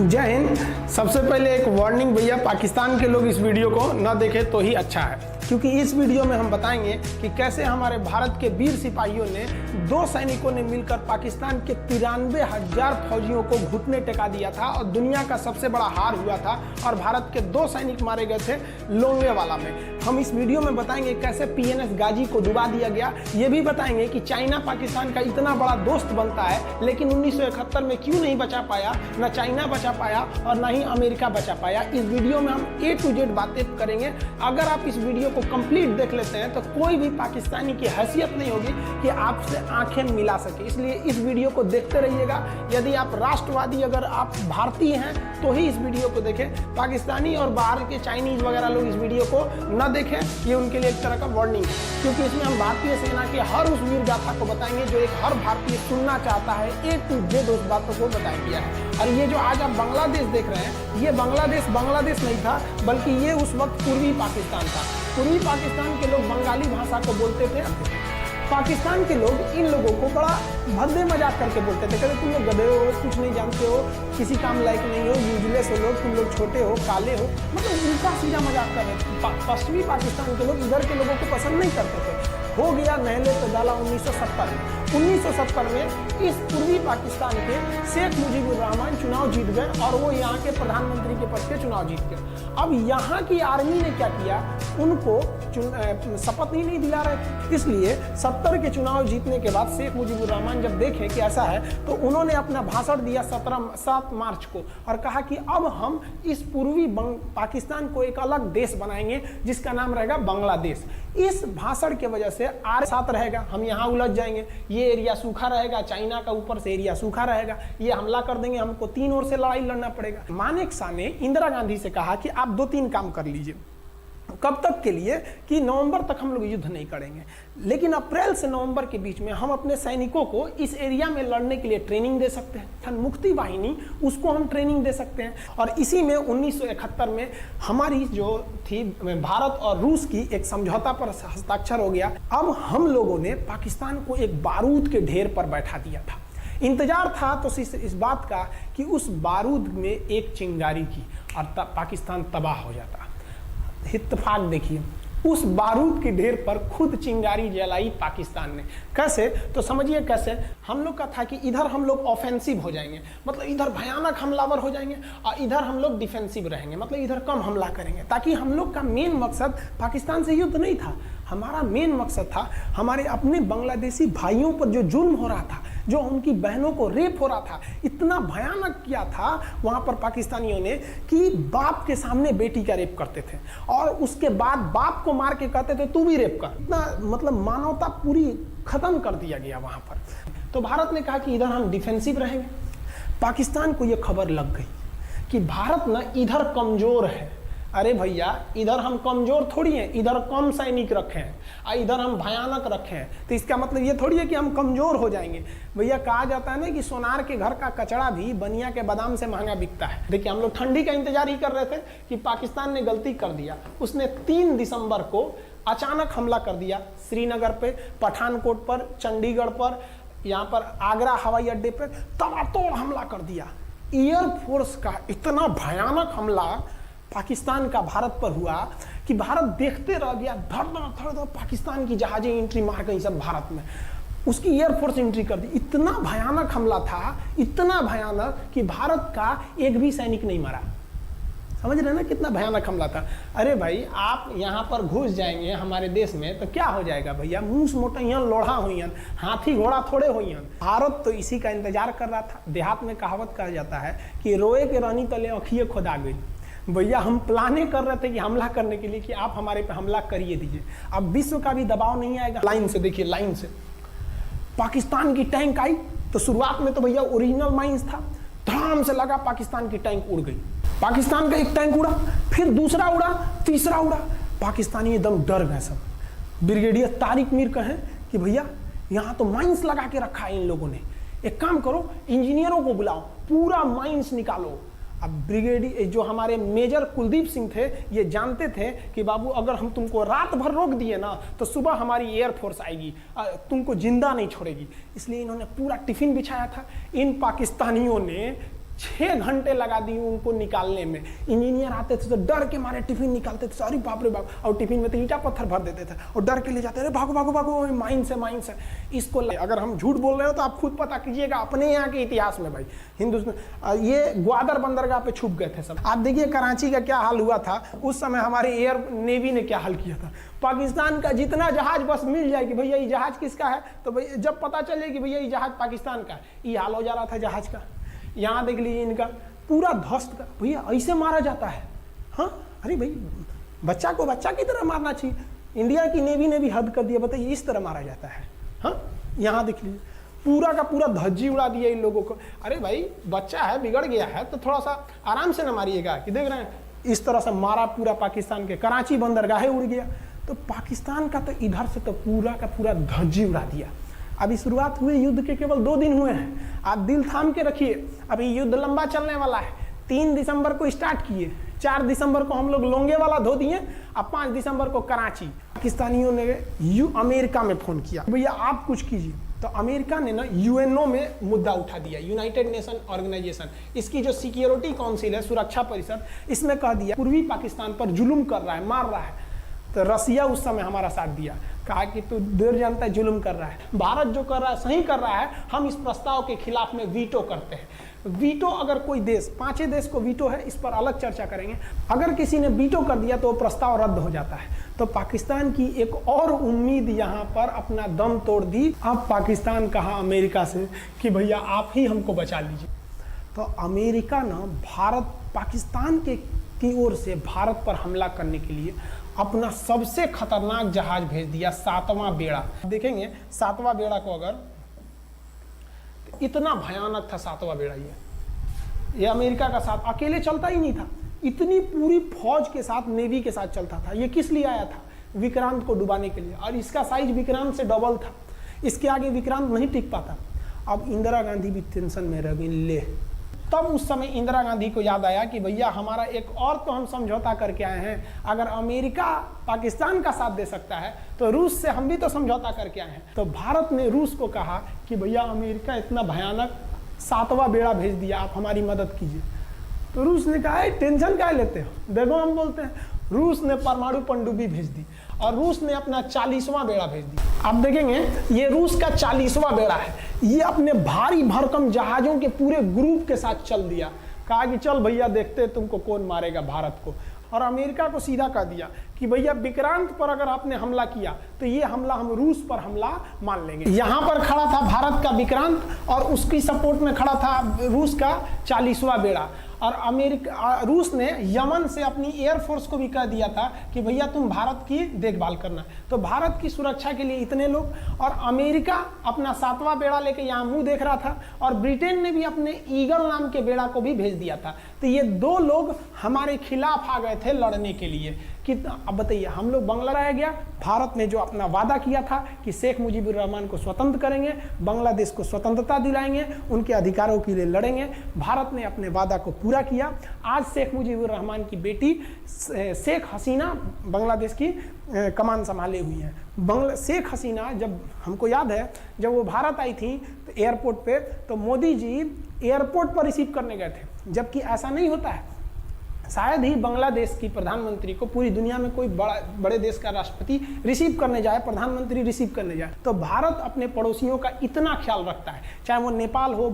जय हिंद। सबसे पहले एक वार्निंग भैया, पाकिस्तान के लोग इस वीडियो को न देखें तो ही अच्छा है, क्योंकि इस वीडियो में हम बताएंगे कि कैसे हमारे भारत के वीर सिपाहियों ने, दो सैनिकों ने मिलकर पाकिस्तान के 93,000 फौजियों को घुटने टेका दिया था और दुनिया का सबसे बड़ा हार हुआ था और भारत के 2 सैनिक मारे गए थे लोंगेवाला में। हम इस वीडियो में बताएंगे कैसे PNS गाजी को डुबा दिया गया। ये भी बताएंगे कि चाइना पाकिस्तान का इतना बड़ा दोस्त बनता है, लेकिन 1971 में क्यों नहीं बचा पाया, न चाइना बचा पाया और न ही अमेरिका बचा पाया। इस वीडियो में हम A to Z बातें करेंगे। अगर आप इस वीडियो को कंप्लीट देख लेते हैं तो कोई भी पाकिस्तानी की हैसियत नहीं होगी कि आपसे आंखें मिला सके, इसलिए इस वीडियो को देखते रहिएगा। यदि आप राष्ट्रवादी, अगर आप भारतीय हैं तो ही इस वीडियो को देखें। पाकिस्तानी और बाहर के चाइनीज वगैरह लोग इस वीडियो को न देखें, ये उनके लिए एक तरह का वार्निंग है, क्योंकि इसमें हम भारतीय सेना के हर उस वीर गाथा को बताएंगे जो एक हर भारतीय सुनना चाहता है। A to Z उस बातों को बताया गया है। और ये जो आज आप बांग्लादेश देख रहे हैं, ये बांग्लादेश नहीं था, बल्कि ये उस वक्त पूर्वी पाकिस्तान था। पूर्वी पाकिस्तान के लोग बंगाली भाषा को बोलते थे। पाकिस्तान के लोग इन लोगों को बड़ा भद्दे मजाक करके बोलते थे, कहते तुम लोग गधे हो, कुछ नहीं जानते हो, किसी काम लायक नहीं हो, यूजलेस हो लोग, तुम लोग छोटे हो, काले हो, मतलब उल्टा सीधा मजाक कर रहे थे। पश्चिमी पाकिस्तान के लोग इधर के लोगों को पसंद नहीं करते थे। हो गया नहले तो डाला 1970 में। 1970 में इस पूर्वी पाकिस्तान के शेख मुजीबुर रहमान चुनाव जीत गए और वो यहाँ के प्रधानमंत्री के पद के चुनाव जीत गए। अब यहाँ की आर्मी ने क्या किया, उनको शपथ ही नहीं दिला रहे थे। इसलिए 70 के चुनाव जीतने के बाद शेख मुजीबुर रहमान जब देखे कि ऐसा है, तो उन्होंने अपना भाषण दिया 7 मार्च को और कहा कि अब हम इस पूर्वी पाकिस्तान को एक अलग देश बनाएंगे जिसका नाम रहेगा बांग्लादेश। इस भाषण के वजह से साथ रहेगा, हम यहाँ उलझ जाएंगे, ये एरिया सूखा रहेगा, चाइना का ऊपर से एरिया सूखा रहेगा, ये हमला कर देंगे, हमको 3 ओर से लड़ाई लड़ना पड़ेगा। मानेक शॉ ने इंदिरा गांधी से कहा कि आप 2-3 काम कर लीजिए। कब तक के लिए कि नवंबर तक हम लोग युद्ध नहीं करेंगे, लेकिन अप्रैल से नवंबर के बीच में हम अपने सैनिकों को इस एरिया में लड़ने के लिए ट्रेनिंग दे सकते हैं। मुक्ति वाहिनी, उसको हम ट्रेनिंग दे सकते हैं। और इसी में 1971 में हमारी जो थी भारत और रूस की एक समझौता पर हस्ताक्षर हो गया। अब हम लोगों ने पाकिस्तान को एक बारूद के ढेर पर बैठा दिया था। इंतजार था तो इस बात का कि उस बारूद में एक चिंगारी की और पाकिस्तान तबाह हो जाता। इत्तेफाक देखिए, उस बारूद के ढेर पर खुद चिंगारी जलाई पाकिस्तान ने। कैसे, तो समझिए कैसे। हम लोग का था कि इधर हम लोग ऑफेंसिव हो जाएंगे, मतलब इधर भयानक हमलावर हो जाएंगे, और इधर हम लोग डिफेंसिव रहेंगे, मतलब इधर कम हमला करेंगे, ताकि हम लोग का मेन मकसद पाकिस्तान से युद्ध नहीं था। हमारा मेन मकसद था हमारे अपने बांग्लादेशी भाइयों पर जो जुल्म हो रहा था, जो उनकी बहनों को रेप हो रहा था, इतना भयानक किया था वहां पर पाकिस्तानियों ने कि बाप के सामने बेटी का रेप करते थे और उसके बाद बाप को मार के कहते थे तू भी रेप कर। इतना मतलब मानवता पूरी खत्म कर दिया गया वहां पर। तो भारत ने कहा कि इधर हम डिफेंसिव रहेंगे। पाकिस्तान को यह खबर लग गई कि भारत ना इधर कमजोर है। अरे भैया, इधर हम कमजोर थोड़ी हैं, इधर कम सैनिक रखे हैं और इधर हम भयानक रखे हैं, तो इसका मतलब ये थोड़ी है कि हम कमजोर हो जाएंगे। भैया, कहा जाता है ना कि सोनार के घर का कचड़ा भी बनिया के बादाम से महंगा बिकता है। देखिए, हम लोग ठंडी का इंतजार ही कर रहे थे कि पाकिस्तान ने गलती कर दिया। उसने 3 दिसंबर को अचानक हमला कर दिया श्रीनगर पे, पठानकोट पर, चंडीगढ़ पर, यहाँ पर आगरा हवाई अड्डे पर तबातोड़ हमला कर दिया। एयरफोर्स का इतना भयानक हमला पाकिस्तान का भारत पर हुआ कि भारत देखते रह गया। धड़ पाकिस्तान की जहाजें एंट्री मार गई सब भारत में, उसकी एयरफोर्स एंट्री कर दी। इतना भयानक हमला था, इतना भयानक कि भारत का एक भी सैनिक नहीं मरा। समझ रहे ना कितना भयानक हमला था। अरे भाई, आप यहाँ पर घुस जाएंगे हमारे देश में तो क्या हो जाएगा भैया, मूस मोटइयन लोढ़ा हुईन, हाथी घोड़ा थोड़े हुईन। भारत तो इसी का इंतजार कर रहा था। देहात में कहावत कहा जाता है कि रोए के रानी तले अखिए खुदा गई। भैया, हम प्लाने कर रहे थे कि हमला करने के लिए कि आप हमारे पे हमला करिए दीजिए। अब विश्व का भी दबाव नहीं आएगा। लाइन से देखिए, लाइन से पाकिस्तान की टैंक आई तो शुरुआत में तो भैया ओरिजिनल माइंस था, धड़ाम से लगा, पाकिस्तान की टैंक उड़ गई। पाकिस्तान का एक टैंक उड़ा, फिर दूसरा उड़ा, तीसरा उड़ा। पाकिस्तानी एकदम डर गए सब। ब्रिगेडियर तारिक मीर कहें कि भैया, यहाँ तो माइंस लगा के रखा है इन लोगों ने, एक काम करो, इंजीनियरों को बुलाओ, पूरा माइंस निकालो। अब ब्रिगेडियर जो हमारे मेजर कुलदीप सिंह थे, ये जानते थे कि बाबू, अगर हम तुमको रात भर रोक दिए ना तो सुबह हमारी एयरफोर्स आएगी, तुमको जिंदा नहीं छोड़ेगी। इसलिए इन्होंने पूरा टिफिन बिछाया था। इन पाकिस्तानियों ने 6 घंटे लगा दिए उनको निकालने में। इंजीनियर आते थे तो डर के मारे टिफिन निकालते थे, अरे बाप रे बाप, और टिफिन में तो ईटा पत्थर भर देते थे और डर के ले जाते थे, भागो भागो भागो माइन से। इसको अगर हम झूठ बोल रहे हो तो आप खुद पता कीजिएगा अपने यहाँ के इतिहास में भाई। हिंदुस्तान ये ग्वादर बंदरगाह पे छुप गए थे सब। आप देखिए कराची का क्या हाल हुआ था उस समय, हमारे एयर नेवी ने क्या हाल किया था। पाकिस्तान का जितना जहाज बस मिल जाए कि भैया ये जहाज किसका है, तो भैया जब पता चले कि भैया ये जहाज पाकिस्तान का है, ये हाल हो जा रहा था जहाज का। यहाँ देख लीजिए इनका पूरा ध्वस्त का, भैया ऐसे मारा जाता है। हाँ अरे भाई बच्चा को बच्चा की तरह मारना चाहिए। इंडिया की नेवी ने भी हद कर दिया, बताइए इस तरह मारा जाता है। हाँ यहाँ देख लीजिए पूरा का पूरा धज्जी उड़ा दिया इन लोगों को। अरे भाई बच्चा है बिगड़ गया है तो थोड़ा सा आराम से ना मारिएगा, कि देख रहे हैं इस तरह से मारा पूरा पाकिस्तान के, कराची बंदरगाह उड़ गया। तो पाकिस्तान का तो इधर से तो पूरा का पूरा धज्जी उड़ा दिया। अभी शुरुआत हुए युद्ध के केवल 2 दिन हुए हैं, आप दिल थाम के रखिए, अभी युद्ध लंबा चलने वाला है। 3 दिसंबर को स्टार्ट किए, 4 दिसंबर को हम लोग लोंगे वाला धो दिए, अब 5 दिसंबर को कराची। पाकिस्तानियों ने अमेरिका में फोन किया, भैया आप कुछ कीजिए। तो अमेरिका ने ना यूएनओ में मुद्दा उठा दिया, यूनाइटेड नेशन ऑर्गेनाइजेशन, इसकी जो सिक्योरिटी काउंसिल है, सुरक्षा परिषद, इसमें कह दिया पूर्वी पाकिस्तान पर जुल्म कर रहा है, मार रहा है। तो रसिया उस समय हमारा साथ दिया, कहा कि तू देर जानता है जुल्म कर रहा है, भारत जो कर रहा है सही कर रहा है, हम इस प्रस्ताव के खिलाफ में वीटो करते हैं। वीटो अगर कोई देश, 5 देश को वीटो है, इस पर अलग चर्चा करेंगे, अगर किसी ने वीटो कर दिया तो वो प्रस्ताव रद्द हो जाता है। तो पाकिस्तान की एक और उम्मीद यहाँ पर अपना दम तोड़ दी। अब पाकिस्तान कहा अमेरिका से कि भैया आप ही हमको बचा लीजिए। तो अमेरिका ना भारत पाकिस्तान की ओर से भारत पर हमला करने के लिए अपना सबसे खतरनाक जहाज भेज दिया, 7वां बेड़ा। देखेंगे 7वां बेड़ा को, अगर तो इतना भयानक था 7वां बेड़ा। ये अमेरिका का साथ अकेले चलता ही नहीं था, इतनी पूरी फौज के साथ, नेवी के साथ चलता था। ये किस लिए आया था? विक्रांत को डुबाने के लिए, और इसका साइज विक्रांत से डबल था। इसके आगे विक्रांत नहीं टिक पाता। अब इंदिरा गांधी भी टेंशन में रह गई। ले तब उस समय इंदिरा गांधी को याद आया कि भैया हमारा एक और तो हम समझौता करके आए हैं, अगर अमेरिका पाकिस्तान का साथ दे सकता है तो रूस से हम भी तो समझौता करके आए हैं। तो भारत ने रूस को कहा कि भैया अमेरिका इतना भयानक 7वां बेड़ा भेज दिया, आप हमारी मदद कीजिए। तो रूस ने कहा टेंशन क्या लेते हो, देखो हम बोलते हैं। रूस ने परमाणु पनडुब्बी भेज दी और रूस ने अपना 40वां बेड़ा भेज दिया। आप देखेंगे ये रूस का 40वां बेड़ा है। ये अपने भारी भरकम जहाजों के पूरे ग्रुप के साथ चल दिया, कहा कि चल भैया देखते तुमको कौन मारेगा भारत को। और अमेरिका को सीधा कह दिया कि भैया विक्रांत पर अगर आपने हमला किया तो ये हमला हम रूस पर हमला मान लेंगे। यहाँ पर खड़ा था भारत का विक्रांत और उसकी सपोर्ट में खड़ा था रूस का 40वां बेड़ा। और रूस ने यमन से अपनी एयरफोर्स को भी कह दिया था कि भैया तुम भारत की देखभाल करना। तो भारत की सुरक्षा के लिए इतने लोग, और अमेरिका अपना 7वां बेड़ा लेके यहाँ मुंह देख रहा था, और ब्रिटेन ने भी अपने ईगल नाम के बेड़ा को भी भेज दिया था। तो ये 2 लोग हमारे खिलाफ आ गए थे लड़ने के लिए। कि अब बताइए हम लोग बंगला रह गया। भारत ने जो अपना वादा किया था कि शेख मुजीबुर रहमान को स्वतंत्र करेंगे, बांग्लादेश को स्वतंत्रता दिलाएंगे, उनके अधिकारों के लिए लड़ेंगे, भारत ने अपने वादा को पूरा किया। आज शेख मुजीबुर रहमान की बेटी शेख हसीना बांग्लादेश की कमान संभाले हुई हैं। शेख हसीना, जब हमको याद है जब वो भारत आई थी तो एयरपोर्ट पे, तो मोदी जी एयरपोर्ट पर रिसीव करने गए थे, जबकि ऐसा नहीं होता है। शायद ही बांग्लादेश की प्रधानमंत्री को पूरी दुनिया में कोई बड़े देश का राष्ट्रपति रिसीव करने जाए, प्रधानमंत्री रिसीव करने जाए। तो भारत अपने पड़ोसियों का इतना ख्याल रखता है, चाहे वो नेपाल हो,